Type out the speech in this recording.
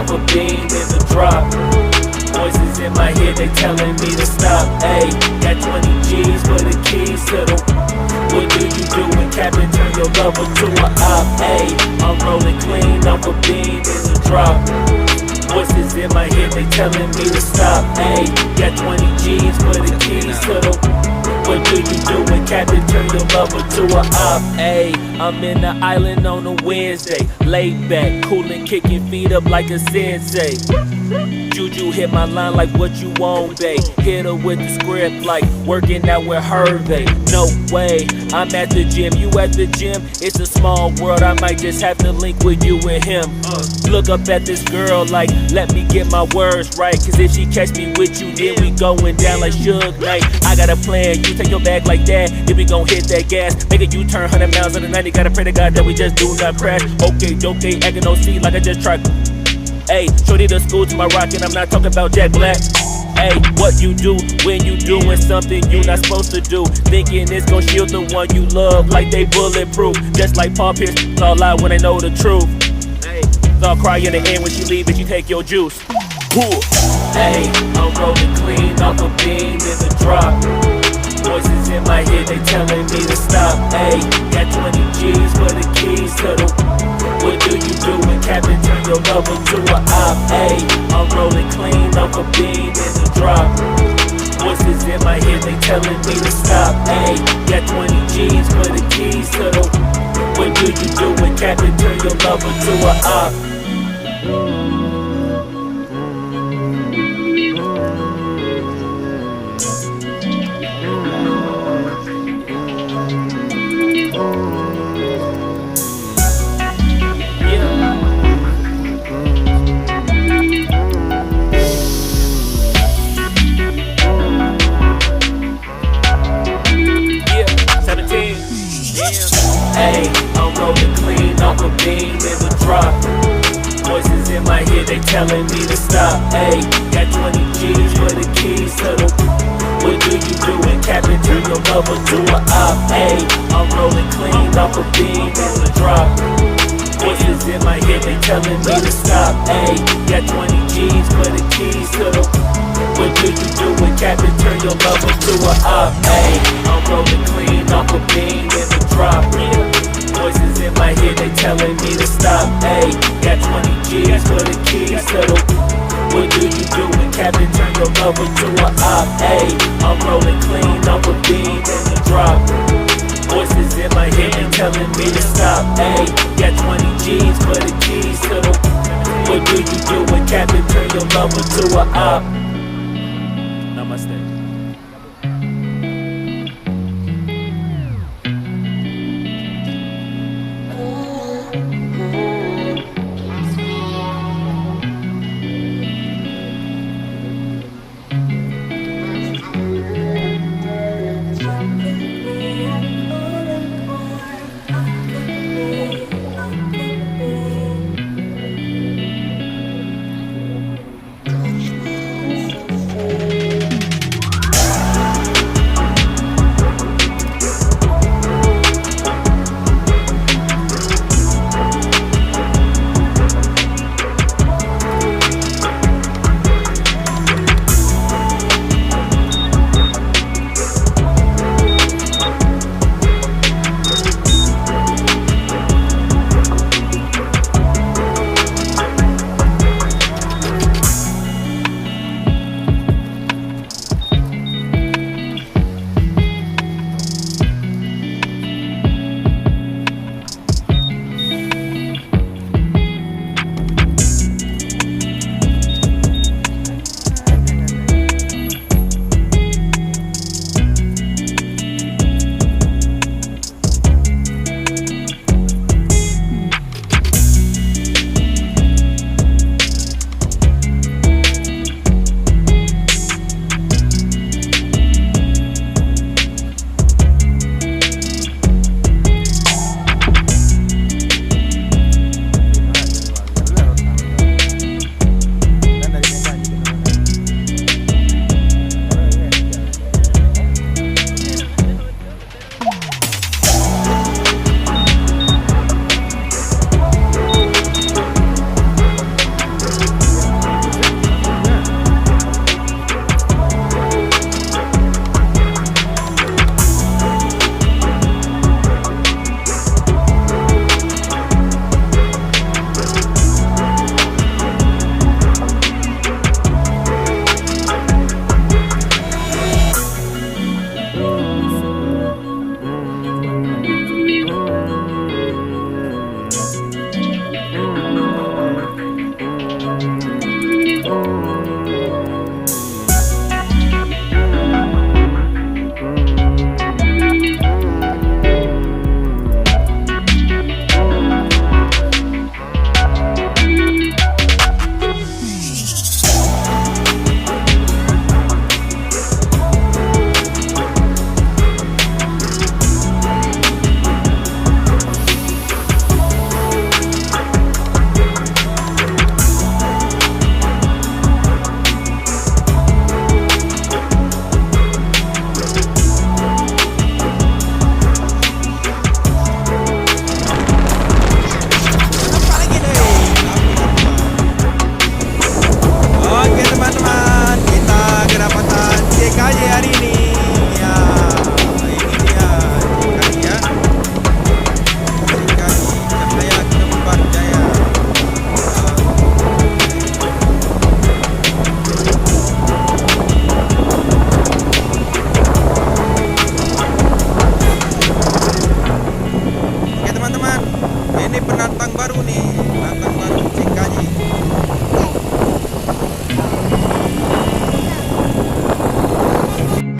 off a beam in the drop. Voices in my head, they telling me to stop. Ayy, got 20 G's for the keys to the. What do you do when Captain turn your lover to a op? Ayy, I'm rolling clean off a beam in the drop. Voices in my head, they telling me to stop. Ayy, got 20 G's for the keys to the. What do you do when Captain turn your lover to a op? Ayy, I'm in the island on a Wednesday, laid back, coolin', kicking feet up like a sensei. Juju hit my line like what you want, babe. Hit her with the script like working out with Hervey. No way, I'm at the gym, you at the gym. It's a small world, I might just have to link with you and him. Look up at this girl like, let me get my words right. Cause if she catch me with you, then we going down like Suge Knight. I got a plan, you take your bag like that, then we gon' hit that gas. Make a U-turn 100 miles on the 90, gotta pray to God that we just do not crash. Okay, acting no C like I just tried. Ayy, shorty the school to my rocket, I'm not talking about Jack Black. Ayy, what you do when you doing something you not supposed to do? Thinking it's gon' shield the one you love like they bulletproof. Just like Paul Pierce, all lie when they know the truth. Ayy, they'll cry in the end when she leave and she take your juice. Ayy, I'm rolling clean off a beam in the drop. Voices in my head, they telling me to stop. Ayy, got 20 G's for the keys to the. What do you do when Captain turn your lover to a op? Ayy, I'm rolling clean off a beam in the drop. Voices in my head, they telling me to stop. Ayy, got 20 G's for the keys to the. What do you do when Captain turn your lover to a op? Ayy, I'm rolling clean off a beam in the drop. Voices in my head, they telling me to stop. Ayy, got 20 G's for the keys to the. What do you do when Captain turn your lover to a op? Ayy, I'm rolling clean off a beam in the drop. Voices in my head, they telling me to stop. Ayy, got 20 G's for the keys to the. What do you do when Captain turn your lover to a op? Ayy, I'm rolling clean off a beam in the drop. Voices in my head, they telling me to stop. Ayy, got 20 G's for the keys to the. What do you do when Captain turn your lover to a op? Ayy, I'm rolling clean off a beam in the drop. Voices in my head, they telling me to stop. Ayy, got 20 G's for the keys to the. What do you do when Captain turn your lover to a op? Namaste. nih, datang